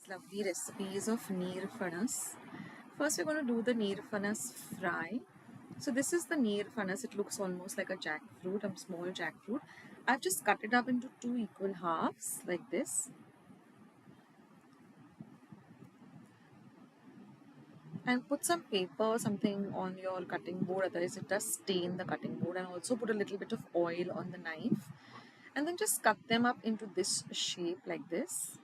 lovely recipes of neer fanas. First, we're going to do the neer fanas fry. So this is the neer fanas. It looks almost like a jackfruit, a small jackfruit. I've just cut it up into two equal halves like this. And put some paper or something on your cutting board, otherwise it does stain the cutting board. And also put a little bit of oil on the knife. And then just cut them up into this shape like this.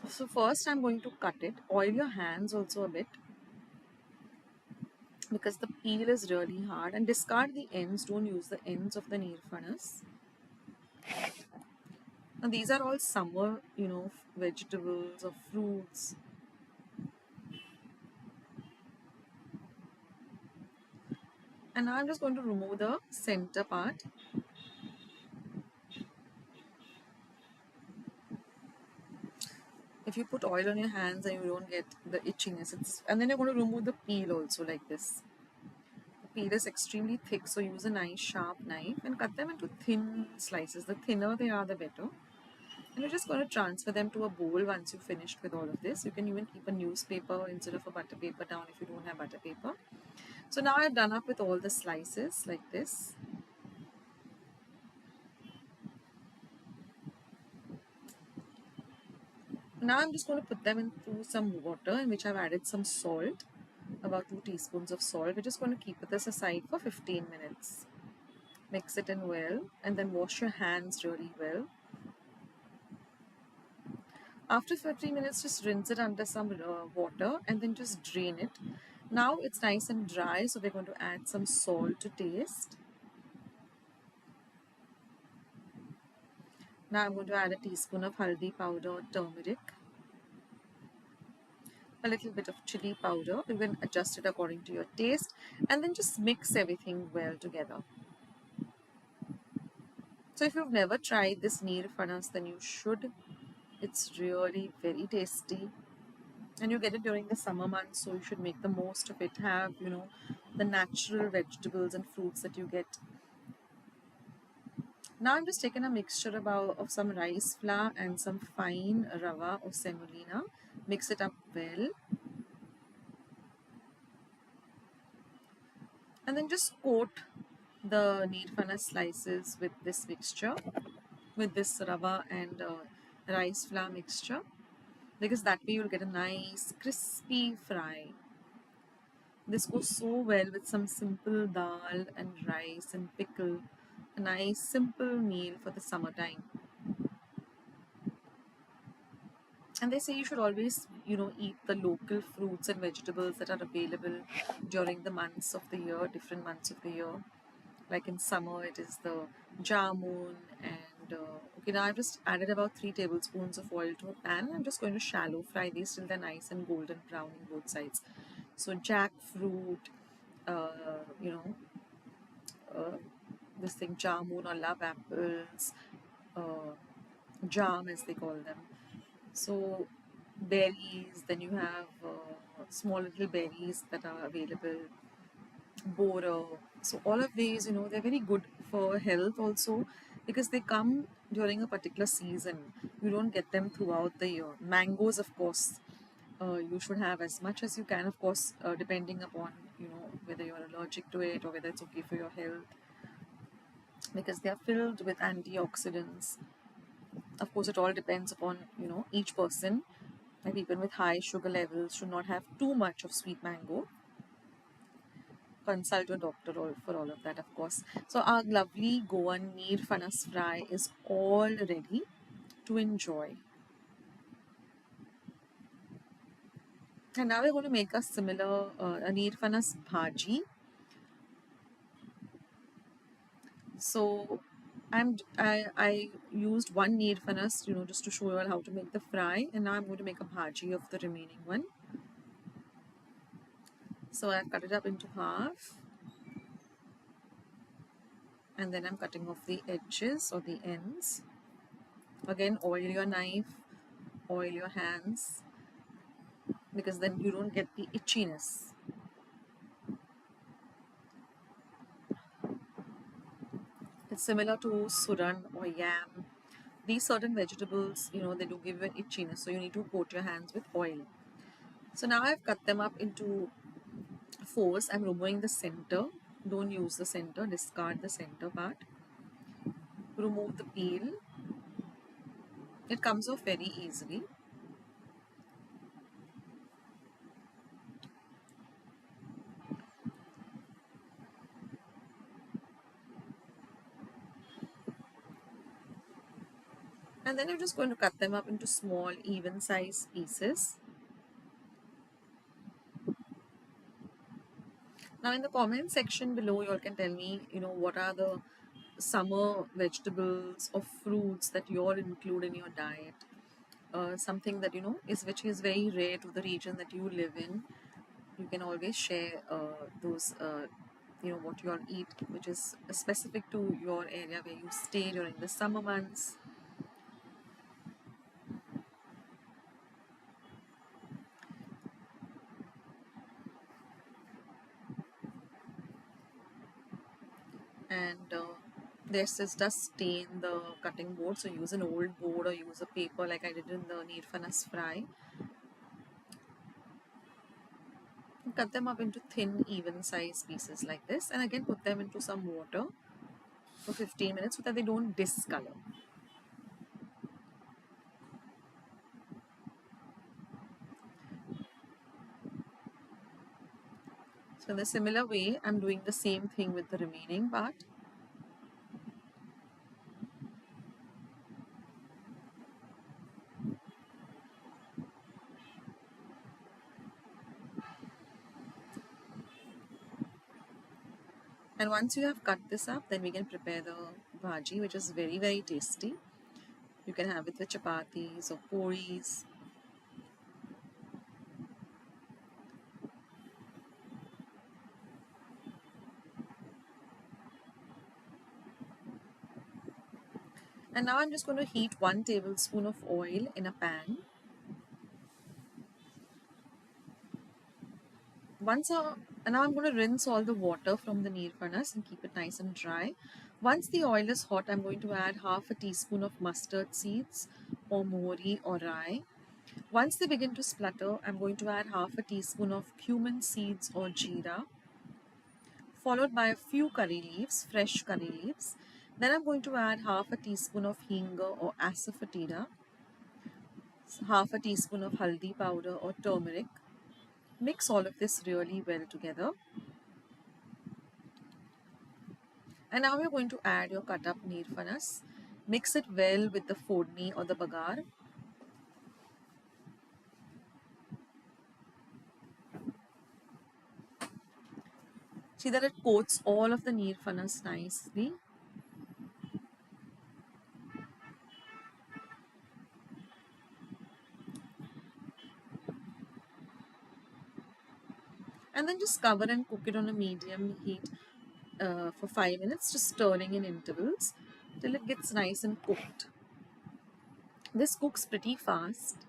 So first I'm going to cut it. Oil your hands also a bit, because the peel is really hard, and discard the ends. Don't use the ends of the neer fanas. Now these are all summer, vegetables or fruits. And now I'm just going to remove the center part. If you put oil on your hands and you don't get the itchiness, and then you're going to remove the peel also like this. The peel is extremely thick, so use a nice sharp knife and cut them into thin slices. The thinner they are, the better. And you're just going to transfer them to a bowl once you've finished with all of this. You can even keep a newspaper instead of a butter paper down if you don't have butter paper. So now I've done up with all the slices like this. Now I'm just going to put them into some water in which I've added some salt, about 2 teaspoons of salt. We're just going to keep this aside for 15 minutes. Mix it in well and then wash your hands really well. After 15 minutes, just rinse it under some water and then just drain it. Now it's nice and dry, so we're going to add some salt to taste. Now I'm going to add a teaspoon of haldi powder, turmeric, a little bit of chili powder. You can adjust it according to your taste, and then just mix everything well together. So if you've never tried this neer fanas, then you should. It's really very tasty. And you get it during the summer months, so you should make the most of it. Have, the natural vegetables and fruits that you get. Now I'm just taking a mixture of some rice flour and some fine rava or semolina. Mix it up well. And then just coat the neer fanas slices with this mixture, with this rava and rice flour mixture, because that way you'll get a nice crispy fry. This goes so well with some simple dal and rice and pickle. A nice simple meal for the summertime. And they say you should always, eat the local fruits and vegetables that are available during the months of the year, different months of the year. Like in summer, it is the jamun and okay, now I've just added about 3 tablespoons of oil to a pan. I'm just going to shallow fry these till they're nice and golden brown on both sides. So jackfruit, you know, this thing jamun or love apples, jam as they call them. So berries, then you have small little berries that are available, boro. So all of these, they're very good for health also, because they come during a particular season. You don't get them throughout the year. Mangoes, of course, you should have as much as you can, of course, depending upon, whether you're allergic to it or whether it's okay for your health, because they are filled with antioxidants. Of course, it all depends upon, each person. And people with high sugar levels should not have too much of sweet mango. Consult a doctor for all of that, of course. So our lovely Goan neer fanas fry is all ready to enjoy. And now we're going to make a similar a neer fanas bhaji. So I used one neer fanas, just to show you all how to make the fry, and now I'm going to make a bhaji of the remaining one. So I've cut it up into half, and then I'm cutting off the edges or the ends. Again, oil your knife, oil your hands, because then you don't get the itchiness. similar to suran or yam. These certain vegetables, they do give you an itchiness, so you need to coat your hands with oil. So now I've cut them up into fours. I'm removing the center. Don't use the center, discard the center part. Remove the peel. It comes off very easily. And then you're just going to cut them up into small, even sized pieces. Now in the comment section below, you all can tell me, what are the summer vegetables or fruits that you all include in your diet. Something that, which is very rare to the region that you live in. You can always share those, what you all eat, which is specific to your area where you stay during the summer months. And there's this dust stain the cutting board, so use an old board or use a paper like I did in the Nirfanas fry. Cut them up into thin, even size pieces like this, and again put them into some water for 15 minutes so that they don't discolor. So in the similar way, I'm doing the same thing with the remaining part. And once you have cut this up, then we can prepare the bhaji, which is very, very tasty. You can have it with chapatis or puris. And now I'm just going to heat 1 tablespoon of oil in a pan. And now I'm going to rinse all the water from the nirfanas and keep it nice and dry. Once the oil is hot, I'm going to add half a teaspoon of mustard seeds or mohri or rye. Once they begin to splutter, I'm going to add half a teaspoon of cumin seeds or jeera, followed by a few curry leaves, fresh curry leaves. Then I'm going to add half a teaspoon of hinga or asafoetida, half a teaspoon of haldi powder or turmeric. Mix all of this really well together. And now we're going to add your cut up nirfanas. Mix it well with the fodni or the bagar. See that it coats all of the nirfanas nicely. And then just cover and cook it on a medium heat for 5 minutes, just stirring in intervals till it gets nice and cooked. This cooks pretty fast,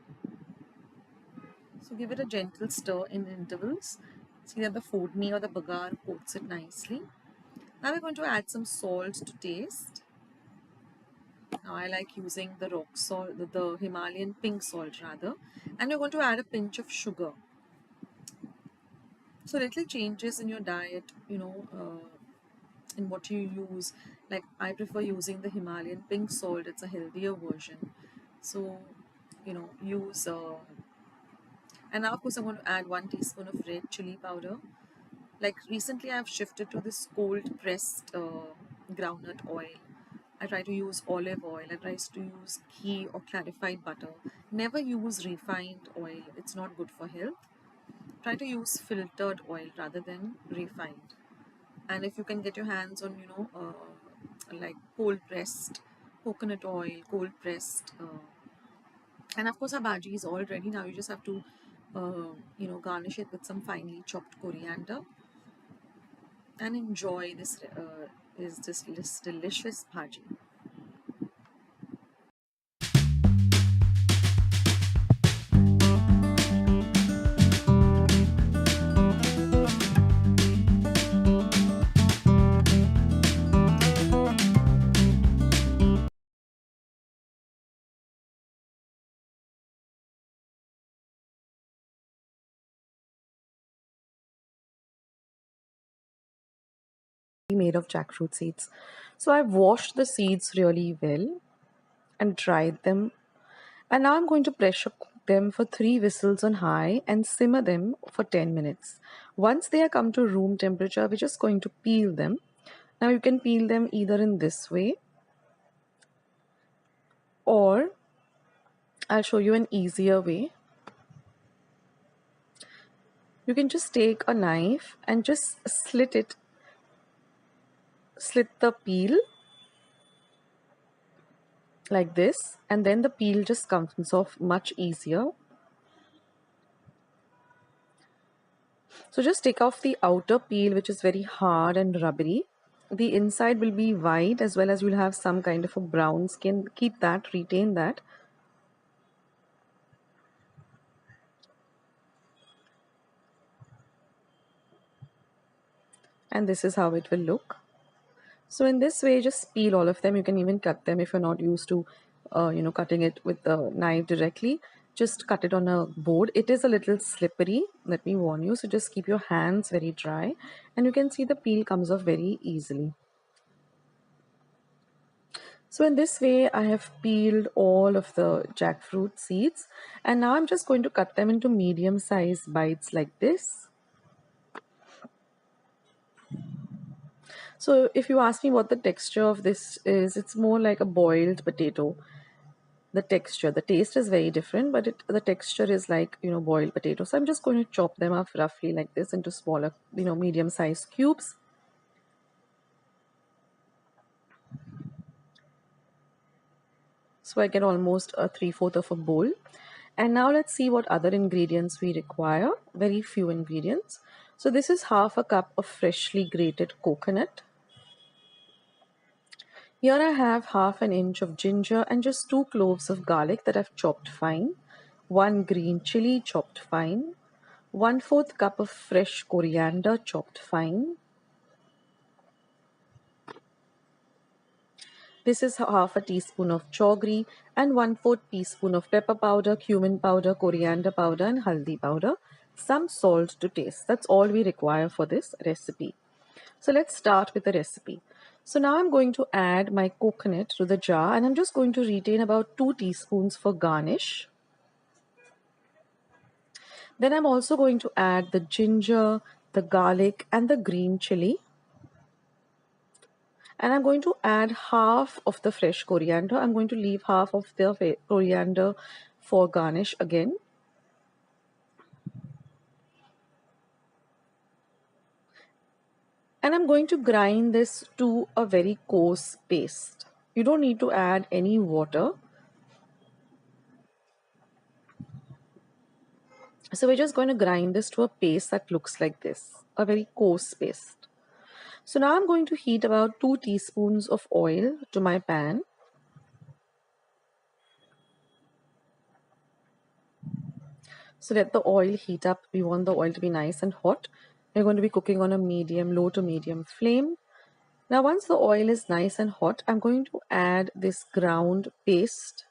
so give it a gentle stir in intervals. See that the fodni or the bagar coats it nicely. Now we're going to add some salt to taste. Now I like using the rock salt, the Himalayan pink salt rather, and we're going to add a pinch of sugar. So little changes in your diet, in what you use. Like I prefer using the Himalayan pink salt. It's a healthier version. So, use. And now of course I'm going to add 1 teaspoon of red chili powder. Like recently I've shifted to this cold pressed groundnut oil. I try to use olive oil. I try to use ghee or clarified butter. Never use refined oil. It's not good for health. Try to use filtered oil rather than refined. And if you can get your hands on, like cold pressed coconut oil, cold pressed, and of course our bhaji is all ready. Now you just have to, garnish it with some finely chopped coriander and enjoy this delicious bhaji. made of jackfruit seeds. So I've washed the seeds really well and dried them. And now I'm going to pressure cook them for 3 whistles on high and simmer them for 10 minutes. Once they are come to room temperature, we're just going to peel them. Now you can peel them either in this way, or I'll show you an easier way. You can just take a knife and just slit the peel like this, and then the peel just comes off much easier. So just take off the outer peel, which is very hard and rubbery. The inside will be white, as well as you'll have some kind of a brown skin. Keep that, retain that. And this is how it will look. So in this way, just peel all of them. You can even cut them if you're not used to, cutting it with the knife directly. Just cut it on a board. It is a little slippery, let me warn you. So just keep your hands very dry, and you can see the peel comes off very easily. So in this way, I have peeled all of the jackfruit seeds, and now I'm just going to cut them into medium-sized bites like this. So if you ask me what the texture of this is, it's more like a boiled potato. The texture, the taste is very different, but the texture is like, boiled potato. So I'm just going to chop them up roughly like this into smaller, medium-sized cubes. So I get almost a 3/4 of a bowl. And now let's see what other ingredients we require. Very few ingredients. So this is half a cup of freshly grated coconut. Here I have half an inch of ginger and just 2 cloves of garlic that I've chopped fine. 1 green chili chopped fine. 1/4 cup of fresh coriander chopped fine. This is half a teaspoon of jaggery and 1/4 teaspoon of pepper powder, cumin powder, coriander powder and haldi powder. Some salt to taste. That's all we require for this recipe. So let's start with the recipe. So now I'm going to add my coconut to the jar, and I'm just going to retain about 2 teaspoons for garnish. Then I'm also going to add the ginger, the garlic and the green chili. And I'm going to add half of the fresh coriander. I'm going to leave half of the coriander for garnish again. And I'm going to grind this to a very coarse paste. You don't need to add any water. So we're just going to grind this to a paste that looks like this, a very coarse paste. So now I'm going to heat about 2 teaspoons of oil to my pan. So let the oil heat up. We want the oil to be nice and hot. We're going to be cooking on a low to medium flame. Now once the oil is nice and hot, I'm going to add this ground paste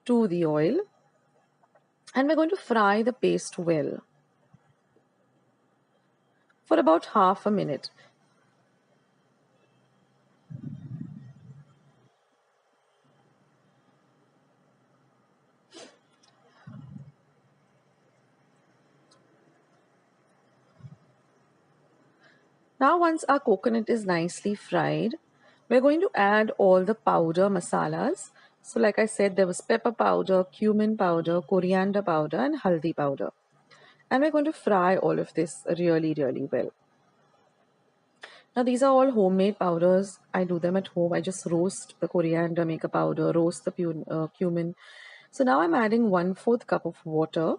to the oil. And we're going to fry the paste well for about half a minute. Now once our coconut is nicely fried, we're going to add all the powder masalas. So like I said, there was pepper powder, cumin powder, coriander powder and haldi powder. And we're going to fry all of this really, really well. Now these are all homemade powders. I do them at home. I just roast the coriander, make a powder, roast the cumin. So now I'm adding 1/4 cup of water.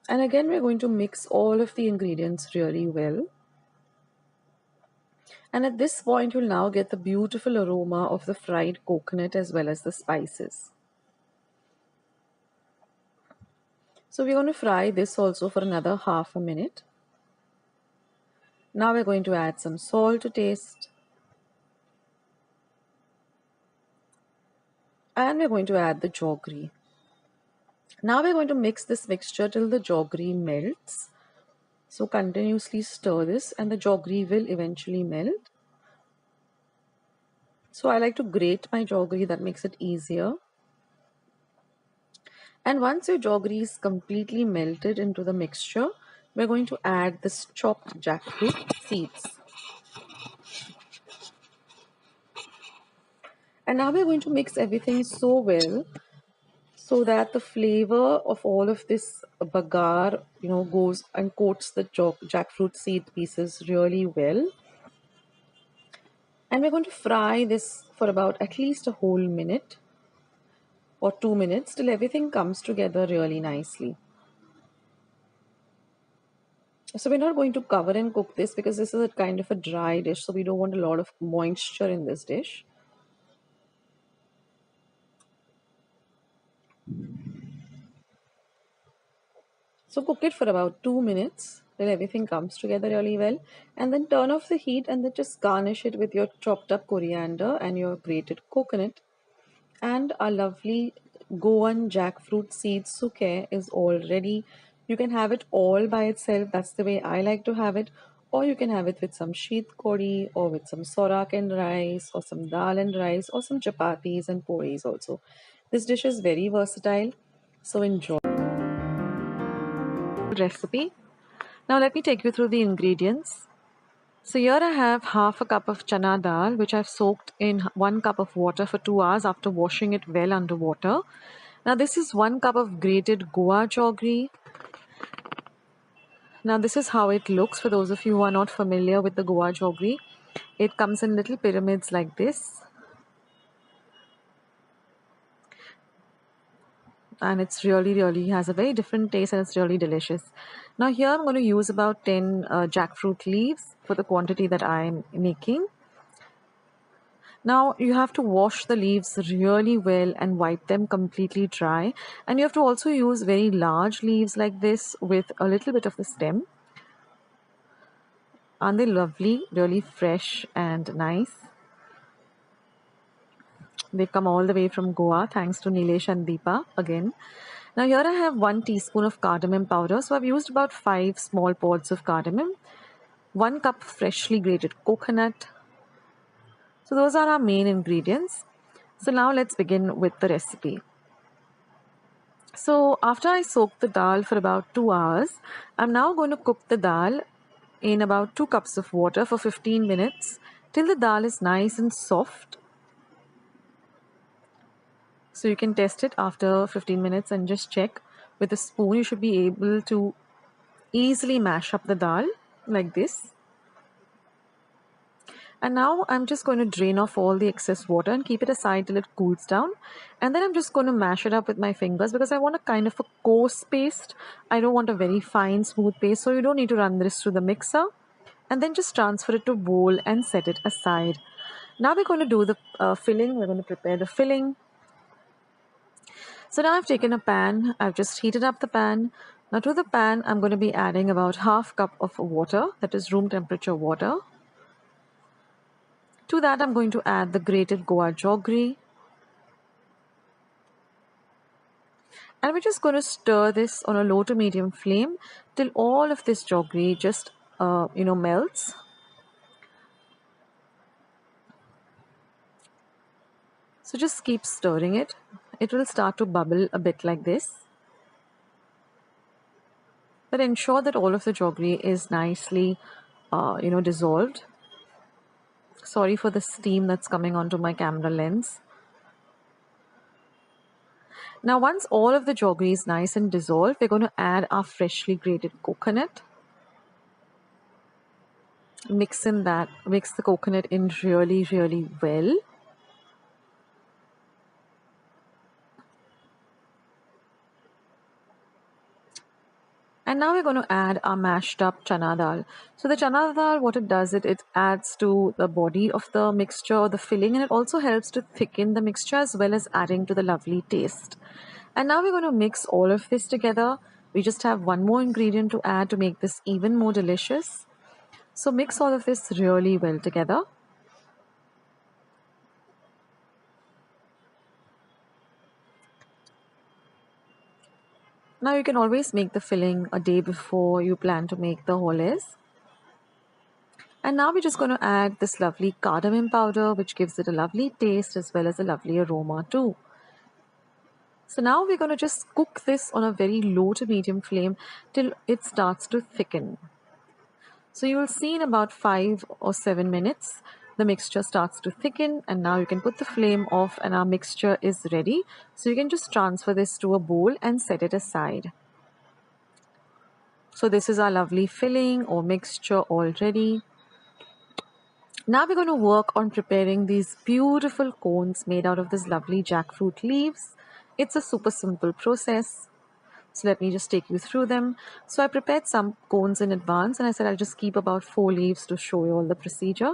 And again, we're going to mix all of the ingredients really well. And at this point, you'll now get the beautiful aroma of the fried coconut as well as the spices. So we're going to fry this also for another half a minute. Now we're going to add some salt to taste. And we're going to add the jaggery. Now we're going to mix this mixture till the jaggery melts. So continuously stir this and the jaggery will eventually melt. So I like to grate my jaggery, that makes it easier. And once your jaggery is completely melted into the mixture, we're going to add this chopped jackfruit seeds. And now we're going to mix everything so well so that the flavor of all of this bagar, goes and coats the jackfruit seed pieces really well. And we're going to fry this for about at least a whole minute or 2 minutes till everything comes together really nicely. So we're not going to cover and cook this because this is a kind of a dry dish, so we don't want a lot of moisture in this dish. So cook it for about 2 minutes till everything comes together really well, and then turn off the heat and then just garnish it with your chopped up coriander and your grated coconut. And our lovely Goan jackfruit seed Sukhe is all ready. You can have it all by itself. That's the way I like to have it. Or you can have it with some sheet kori or with some sorak and rice or some dal and rice or some chapatis and puris also. This dish is very versatile. So enjoy the recipe. Now let me take you through the ingredients. So here I have half a cup of chana dal, which I've soaked in 1 cup of water for 2 hours after washing it well under water. Now this is 1 cup of grated goa jaggery. Now this is how it looks for those of you who are not familiar with the goa jaggery. It comes in little pyramids like this. And it's really has a very different taste and it's really delicious. Now here I'm going to use about 10 jackfruit leaves for the quantity that I'm making. Now you have to wash the leaves really well and wipe them completely dry. And you have to also use very large leaves like this with a little bit of the stem. Aren't they lovely? Really fresh and nice. They come all the way from Goa, thanks to Nilesh and Deepa again. Now here I have 1 teaspoon of cardamom powder. So I've used about 5 small pods of cardamom. 1 cup freshly grated coconut. So those are our main ingredients. So now let's begin with the recipe. So after I soaked the dal for about 2 hours, I'm now going to cook the dal in about 2 cups of water for 15 minutes till the dal is nice and soft. So you can test it after 15 minutes and just check with a spoon. You should be able to easily mash up the dal like this. And now I'm just going to drain off all the excess water and keep it aside till it cools down. And then I'm just going to mash it up with my fingers because I want a kind of a coarse paste. I don't want a very fine, smooth paste. So you don't need to run this through the mixer. And then just transfer it to a bowl and set it aside. Now we're going to do the filling. We're going to prepare the filling. So now I've taken a pan. I've just heated up the pan. Now to the pan, I'm going to be adding about half cup of water. That is room temperature water. To that, I'm going to add the grated goa jaggery. And we're just going to stir this on a low to medium flame till all of this jaggery just, melts. So just keep stirring it. It will start to bubble a bit like this. But ensure that all of the jaggery is nicely, dissolved. Sorry for the steam that's coming onto my camera lens. Now once all of the jaggery is nice and dissolved, we're going to add our freshly grated coconut. Mix the coconut in really well. And now we're going to add our mashed up chana dal. So the chana dal, what it does, it adds to the body of the mixture or the filling, and it also helps to thicken the mixture as well as adding to the lovely taste. And now we're going to mix all of this together. We just have one more ingredient to add to make this even more delicious. So mix all of this really well together. Now you can always make the filling a day before you plan to make the holles. And now we're just going to add this lovely cardamom powder, which gives it a lovely taste as well as a lovely aroma too. So now we're going to just cook this on a very low to medium flame till it starts to thicken. So you will see in about 5 or 7 minutes, the mixture starts to thicken, and now you can put the flame off and our mixture is ready. So you can just transfer this to a bowl and set it aside. So this is our lovely filling or mixture all ready. Now we're going to work on preparing these beautiful cones made out of this lovely jackfruit leaves. It's a super simple process. So let me just take you through them. So I prepared some cones in advance and I said I'll just keep about 4 leaves to show you all the procedure.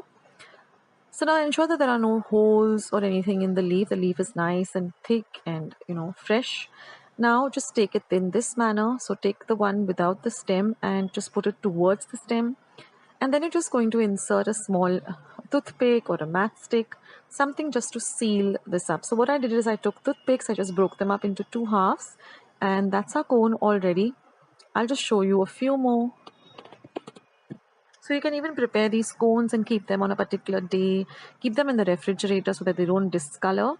So now ensure that there are no holes or anything in the leaf. The leaf is nice and thick and fresh. Now just take it in this manner. So take the one without the stem and just put it towards the stem. And then you're just going to insert a small toothpick or a matchstick, something just to seal this up. So what I did is I took toothpicks, I just broke them up into 2 halves, and that's our cone already. I'll just show you a few more. So you can even prepare these cones and keep them on a particular day. Keep them in the refrigerator so that they don't discolor.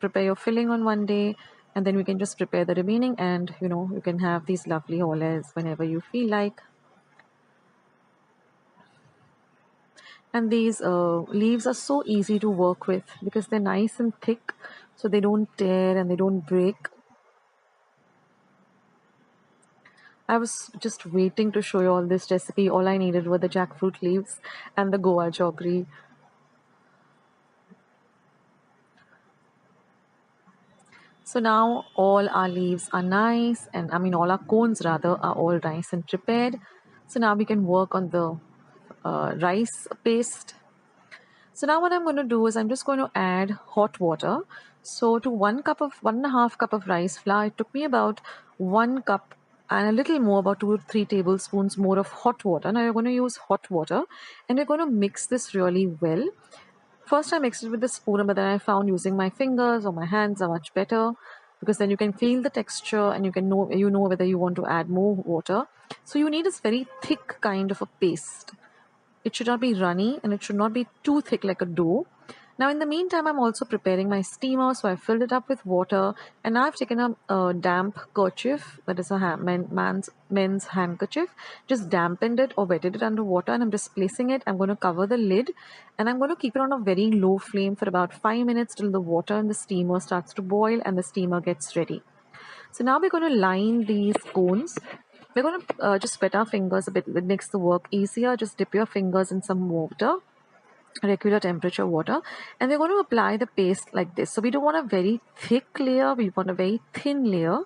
Prepare your filling on one day, and then we can just prepare the remaining, and you can have these lovely holles whenever you feel like. And these leaves are so easy to work with because they're nice and thick, so they don't tear and they don't break. I was just waiting to show you all this recipe. All I needed were the jackfruit leaves and the Goa jaggery. So now all our leaves are nice, and all our cones rather are all nice and prepared. So now we can work on the rice paste. So now what I'm going to do is I'm just going to add hot water. So to 1.5 cup of rice flour, it took me about 1 cup and a little more, about 2 or 3 tablespoons more of hot water. Now you're going to use hot water and you're going to mix this really well. First I mixed it with a spoon, but then I found using my fingers or my hands are much better because then you can feel the texture and you can know whether you want to add more water. So you need this very thick kind of a paste. It should not be runny and it should not be too thick like a dough. Now in the meantime, I'm also preparing my steamer. So I filled it up with water and I've taken a damp kerchief, that is a men's handkerchief, just dampened it or wetted it under water, and I'm just placing it. I'm going to cover the lid and I'm going to keep it on a very low flame for about 5 minutes till the water in the steamer starts to boil and the steamer gets ready. So now we're going to line these cones. We're going to just wet our fingers a bit. It makes the work easier. Just dip your fingers in some water, regular temperature water, and we're going to apply the paste like this. So we don't want a very thick layer. We want a very thin layer.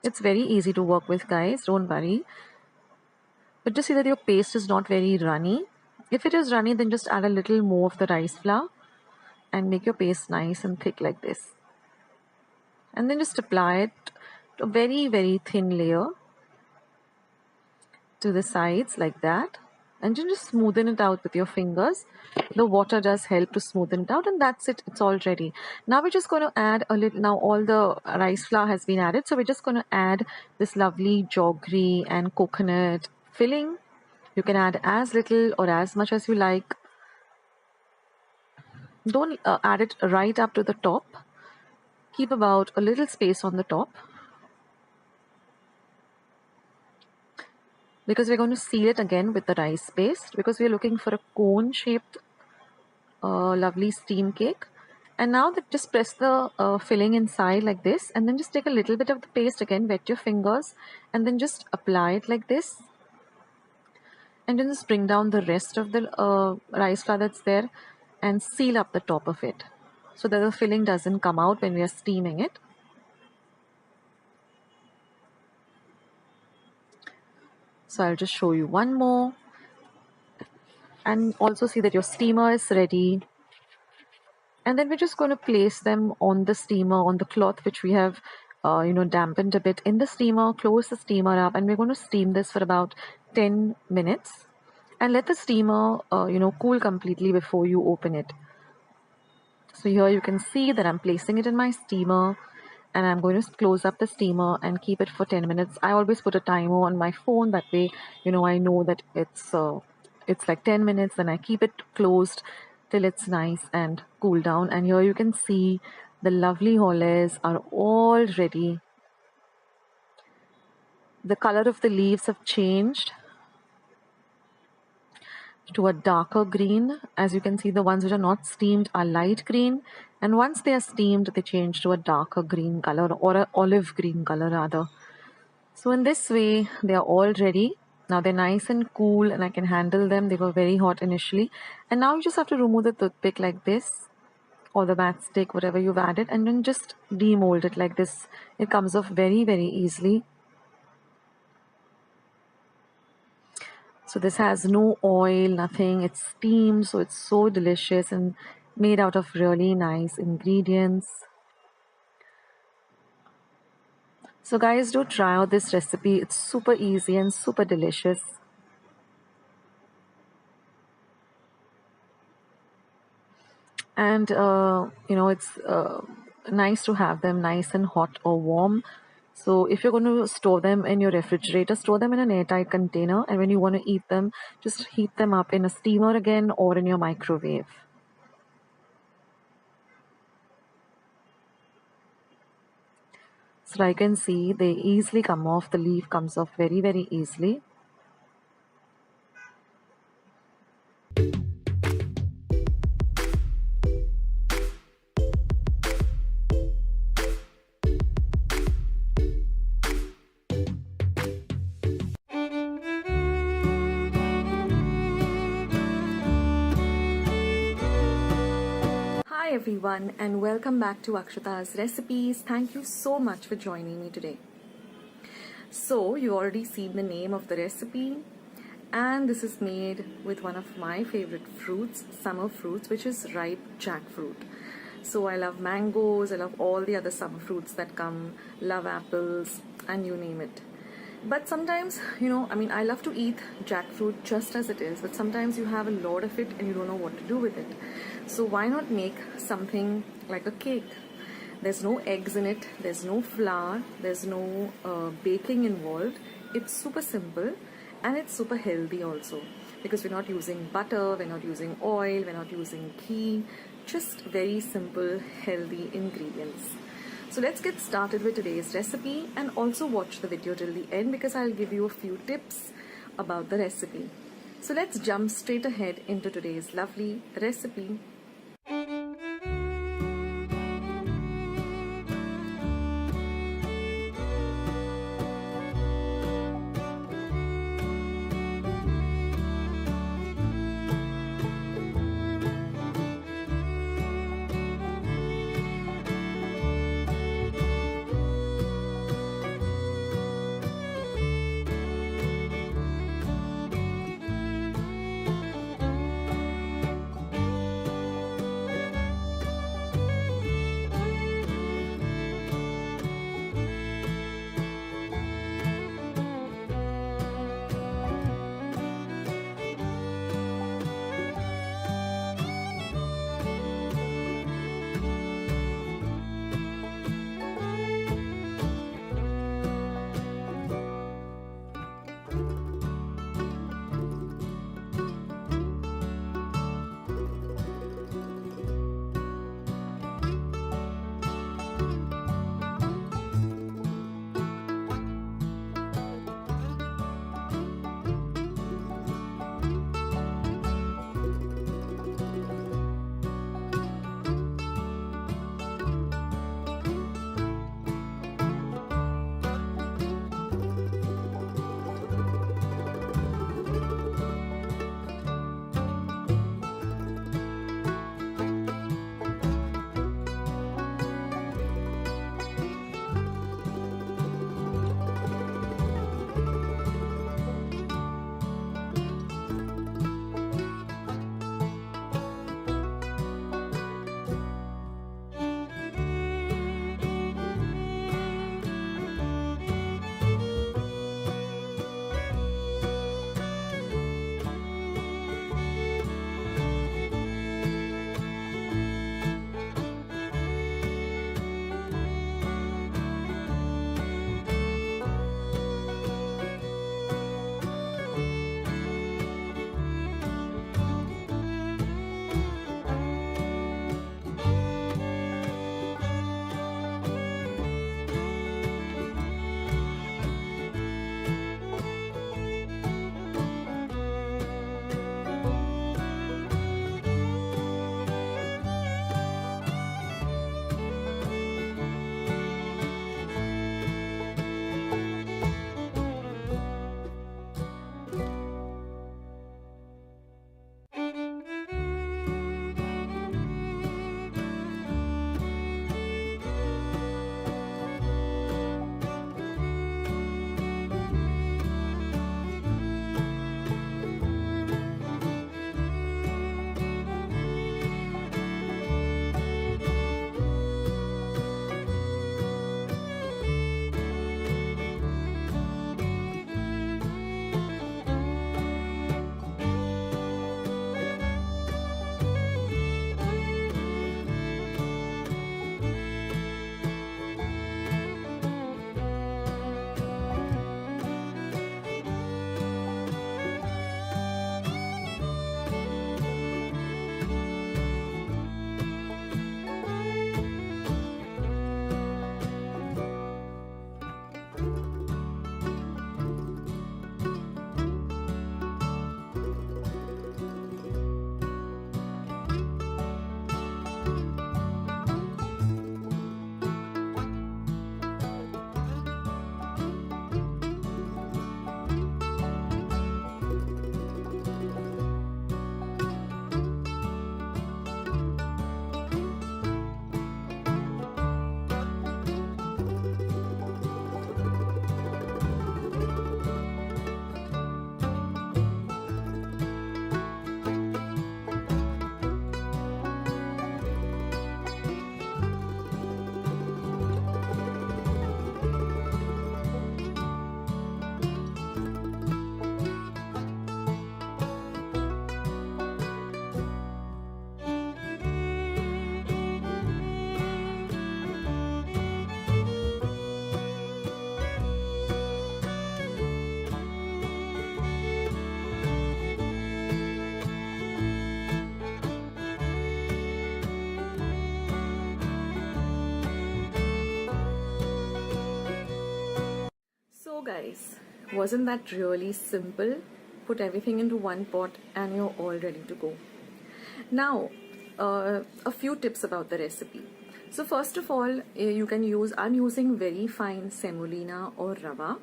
It's very easy to work with, guys. Don't worry. But just see that your paste is not very runny. If it is runny, then just add a little more of the rice flour and make your paste nice and thick like this. And then just apply it to a very, very thin layer to the sides like that, and you just smoothen it out with your fingers. The water does help to smoothen it out, and that's it. It's all ready. Now we're just going to add a little. Now all the rice flour has been added, so we're just going to add this lovely jaggery and coconut filling. You can add as little or as much as you like. Don't add it right up to the top. Keep about a little space on the top, because we're going to seal it again with the rice paste, because we're looking for a cone shaped lovely steam cake. And now that just press the filling inside like this, and then just take a little bit of the paste again, wet your fingers, and then just apply it like this, and then just bring down the rest of the rice flour that's there and seal up the top of it so that the filling doesn't come out when we are steaming it. So I'll just show you one more, and also see that your steamer is ready. And then we're just going to place them on the steamer, on the cloth which we have dampened a bit in the steamer. Close the steamer up, and we're going to steam this for about 10 minutes and let the steamer cool completely before you open it. So here you can see that I'm placing it in my steamer, and I'm going to close up the steamer and keep it for 10 minutes. I always put a timer on my phone, that way I know that it's like 10 minutes. Then I keep it closed till it's nice and cool down. And here you can see the lovely holles are all ready. The color of the leaves have changed to a darker green. As you can see, the ones which are not steamed are light green, and once they are steamed, they change to a darker green color, or an olive green color rather. So in this way, they are all ready. Now they're nice and cool and I can handle them. They were very hot initially. And now you just have to remove the toothpick like this, or the matchstick, whatever you've added, and then just demold it like this. It comes off very, very easily. So this has no oil, nothing. It's steamed, so it's so delicious and made out of really nice ingredients. So guys, do try out this recipe. It's super easy and super delicious. And it's nice to have them nice and hot or warm. So if you're going to store them in your refrigerator, store them in an airtight container, and when you want to eat them, just heat them up in a steamer again or in your microwave. So I can see they easily come off. The leaf comes off very, very easily. Hi everyone, and welcome back to Akshata's Recipes. Thank you so much for joining me today. So you already seen the name of the recipe, and this is made with one of my favorite fruits, summer fruits, which is ripe jackfruit. So I love mangoes, I love all the other summer fruits that come, love apples, and you name it. But sometimes, I love to eat jackfruit just as it is, but sometimes you have a lot of it and you don't know what to do with it. So why not make something like a cake? There's no eggs in it, there's no flour, there's no baking involved. It's super simple and it's super healthy also, because we're not using butter, we're not using oil, we're not using ghee, just very simple, healthy ingredients. So let's get started with today's recipe, and also watch the video till the end because I'll give you a few tips about the recipe. So let's jump straight ahead into today's lovely recipe. Guys, wasn't that really simple? Put everything into one pot and you're all ready to go. Now, a few tips about the recipe. So first of all, I'm using very fine semolina or rava,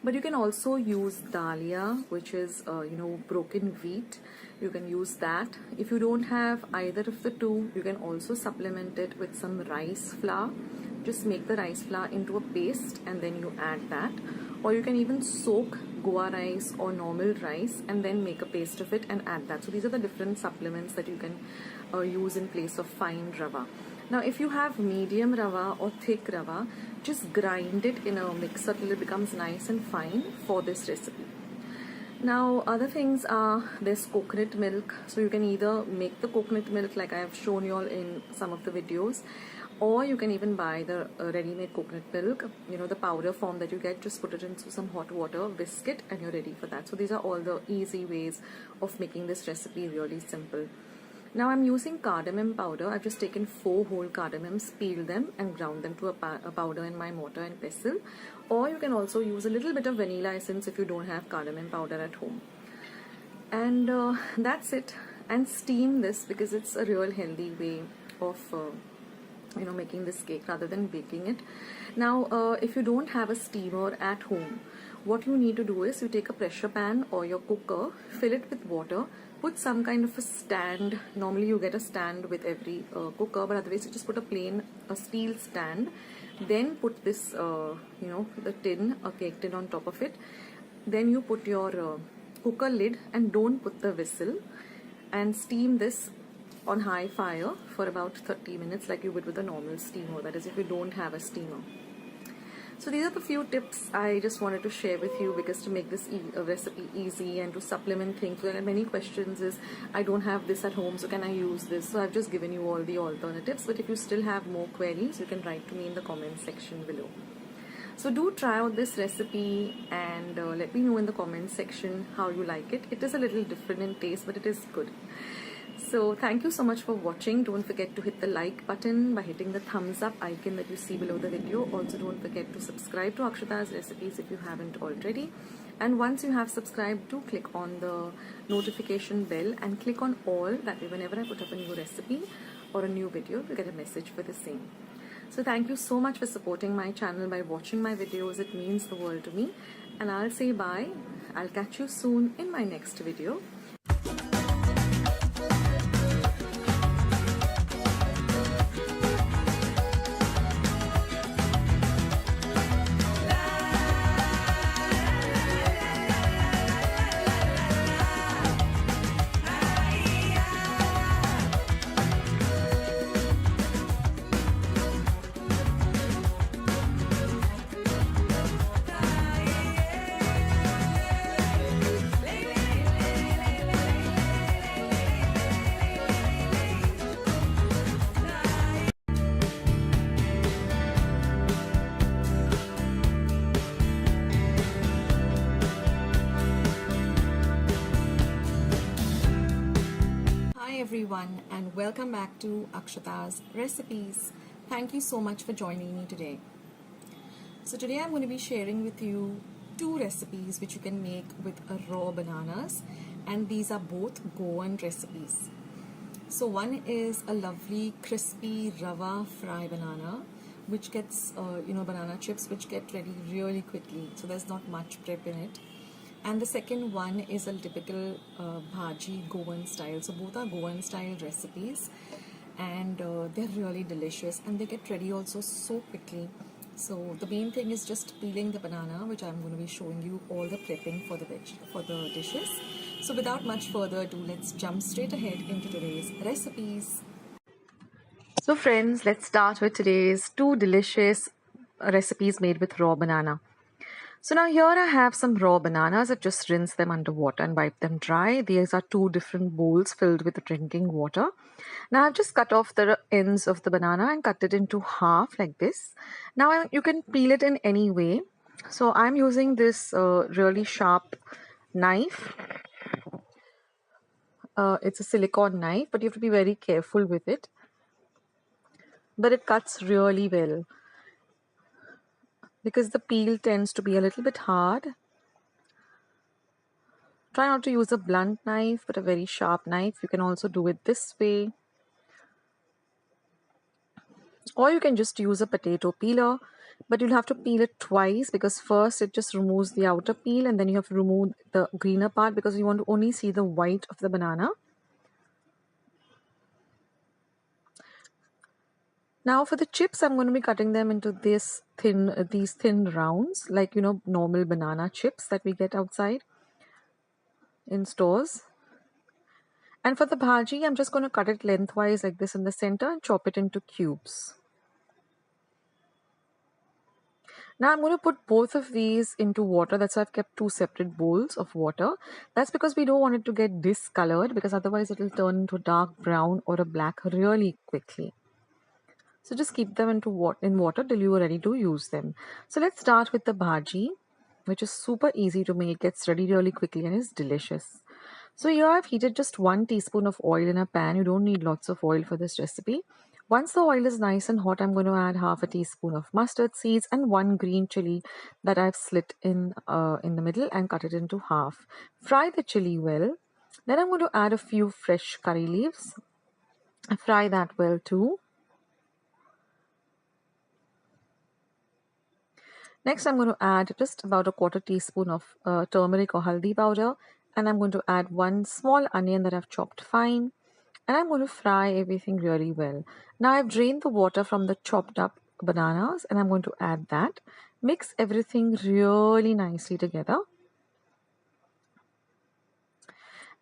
but you can also use dalia, which is, broken wheat. You can use that. If you don't have either of the two, you can also supplement it with some rice flour. Just make the rice flour into a paste and then you add that. Or you can even soak Goa rice or normal rice and then make a paste of it and add that. So these are the different supplements that you can use in place of fine rava. Now if you have medium rava or thick rava, just grind it in a mixer till it becomes nice and fine for this recipe. Now other things are, there's coconut milk. So you can either make the coconut milk like I have shown you all in some of the videos, or you can even buy the ready-made coconut milk, the powder form that you get. Just put it into some hot water, whisk it, and you're ready for that. So these are all the easy ways of making this recipe really simple. Now I'm using cardamom powder. I've just taken 4 whole cardamoms, peeled them and ground them to a powder in my mortar and pestle. Or you can also use a little bit of vanilla essence if you don't have cardamom powder at home. And that's it. And steam this because it's a real healthy way of making this cake rather than baking it. Now if you don't have a steamer at home, what you need to do is you take a pressure pan or your cooker, fill it with water, put some kind of a stand. Normally you get a stand with every cooker, but otherwise you just put a steel stand, then put this the tin, a cake tin on top of it. Then you put your cooker lid and don't put the whistle, and steam this on high fire for about 30 minutes like you would with a normal steamer, that is if you don't have a steamer. So these are the few tips I just wanted to share with you, because to make this recipe easy and to supplement things. There are many questions is, I don't have this at home, so can I use this? So I've just given you all the alternatives, but if you still have more queries, you can write to me in the comment section below. So do try out this recipe and let me know in the comment section how you like it. It is a little different in taste, but it is good. So thank you so much for watching. Don't forget to hit the like button by hitting the thumbs up icon that you see below the video. Also don't forget to subscribe to Akshata's Recipes if you haven't already. And once you have subscribed, do click on the notification bell and click on all. That way whenever I put up a new recipe or a new video, you get a message for the same. So thank you so much for supporting my channel by watching my videos. It means the world to me. And I'll say bye. I'll catch you soon in my next video. Everyone, and welcome back to Akshata's Recipes. Thank you so much for joining me today. So today I'm going to be sharing with you 2 recipes which you can make with raw bananas, and these are both Goan recipes. So one is a lovely crispy rava fry banana which gets banana chips which get ready really quickly, so there's not much prep in it. And the second one is a typical bhaji Goan style. So both are Goan style recipes, and they're really delicious and they get ready also so quickly. So the main thing is just peeling the banana, which I'm going to be showing you all the prepping for the dishes. So without much further ado, let's jump straight ahead into today's recipes. So friends, let's start with today's 2 delicious recipes made with raw banana. So now here I have some raw bananas. I've just rinsed them under water and wiped them dry. These are 2 different bowls filled with drinking water. Now I've just cut off the ends of the banana and cut it into half like this. Now you can peel it in any way. So I'm using this really sharp knife. It's a silicone knife, but you have to be very careful with it. But it cuts really well. because the peel tends to be a little bit hard. Try not to use a blunt knife, but a very sharp knife. You can also do it this way. Or you can just use a potato peeler, but you'll have to peel it twice because first it just removes the outer peel and then you have to remove the greener part because you want to only see the white of the banana. Now for the chips, I'm going to be cutting them into these thin rounds, like normal banana chips that we get outside in stores. And for the bhaji, I'm just going to cut it lengthwise like this in the center and chop it into cubes. Now I'm going to put both of these into water. That's why I've kept two separate bowls of water. That's because we don't want it to get discolored, because otherwise it will turn into dark brown or a black really quickly. So just keep them in water till you are ready to use them. So let's start with the bhaji, which is super easy to make. Gets ready really quickly and is delicious. So here I've heated just 1 teaspoon of oil in a pan. You don't need lots of oil for this recipe. Once the oil is nice and hot, I'm going to add half a teaspoon of mustard seeds and 1 green chili that I've slit in the middle and cut it into half. Fry the chili well. Then I'm going to add a few fresh curry leaves. Fry that well too. Next, I'm going to add just about a quarter teaspoon of turmeric or haldi powder, and I'm going to add 1 small onion that I've chopped fine, and I'm going to fry everything really well. Now I've drained the water from the chopped up bananas, and I'm going to add that. Mix everything really nicely together.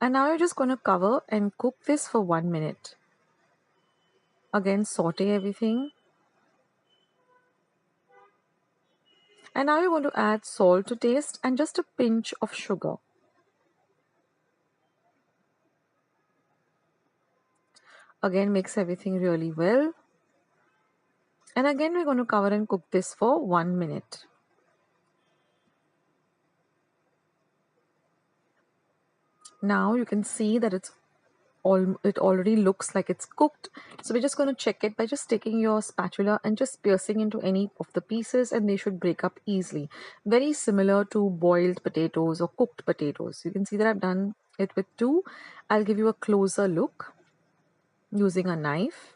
And now you're just going to cover and cook this for 1 minute. Again, saute everything. And now you're going to add salt to taste and just a pinch of sugar. Again, mix everything really well. And again, we're going to cover and cook this for 1 minute. Now you can see that it already looks like it's cooked. So we're just going to check it by just taking your spatula and just piercing into any of the pieces, and they should break up easily. Very similar to boiled potatoes or cooked potatoes. You can see that I've done it with 2. I'll give you a closer look using a knife.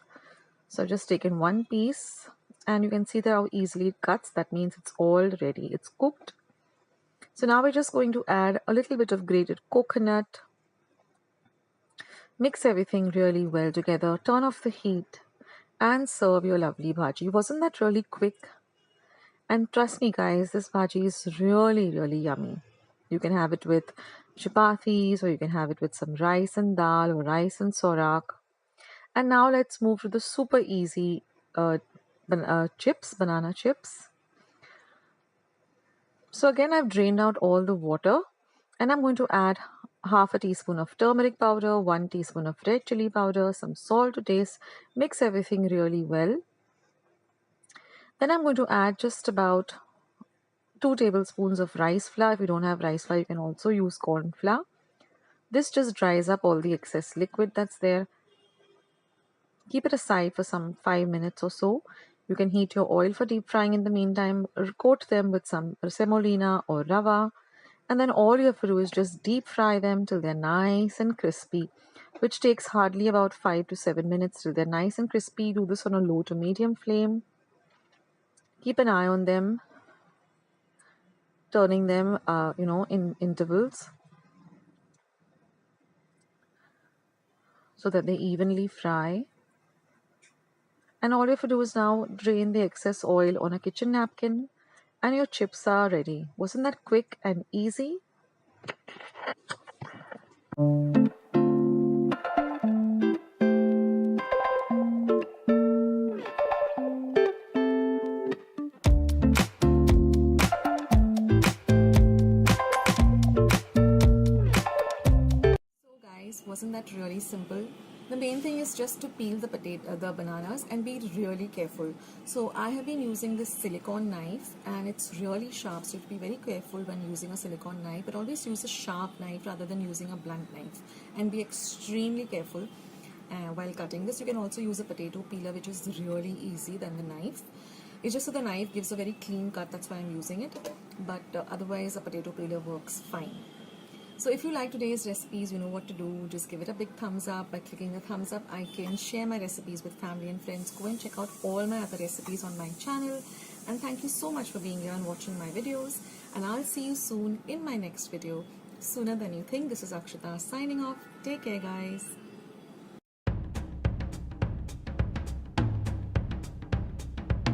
So I've just taken 1 piece and you can see that how easily it cuts. That means it's all ready. It's cooked. So now we're just going to add a little bit of grated coconut. Mix everything really well together. Turn off the heat and serve your lovely bhaji. Wasn't that really quick? And trust me guys, this bhaji is really, really yummy. You can have it with chapatis, or you can have it with some rice and dal or rice and sorak. And now let's move to the super easy banana chips. So again, I've drained out all the water, and I'm going to add half a teaspoon of turmeric powder, 1 teaspoon of red chili powder, some salt to taste. Mix everything really well. Then I'm going to add just about 2 tablespoons of rice flour. If you don't have rice flour, you can also use corn flour. This just dries up all the excess liquid that's there. Keep it aside for some 5 minutes or so. You can heat your oil for deep frying in the meantime. Coat them with some semolina or rava. And then all you have to do is just deep fry them till they're nice and crispy, which takes hardly about 5 to 7 minutes till they're nice and crispy. Do this on a low to medium flame. Keep an eye on them, turning them, in intervals so that they evenly fry. And all you have to do is now drain the excess oil on a kitchen napkin, and your chips are ready. Wasn't that quick and easy? So guys, wasn't that really simple? The main thing is just to peel the bananas and be really careful. So I have been using this silicone knife, and it's really sharp, so you have to be very careful when using a silicone knife, but always use a sharp knife rather than using a blunt knife, and be extremely careful while cutting this. You can also use a potato peeler, which is really easy than the knife. It's just so the knife gives a very clean cut, that's why I'm using it. But otherwise, a potato peeler works fine. So if you like today's recipes, you know what to do. Just give it a big thumbs up. By clicking the thumbs up icon, share my recipes with family and friends. Go and check out all my other recipes on my channel. And thank you so much for being here and watching my videos. And I'll see you soon in my next video. Sooner than you think. This is Akshata signing off. Take care, guys.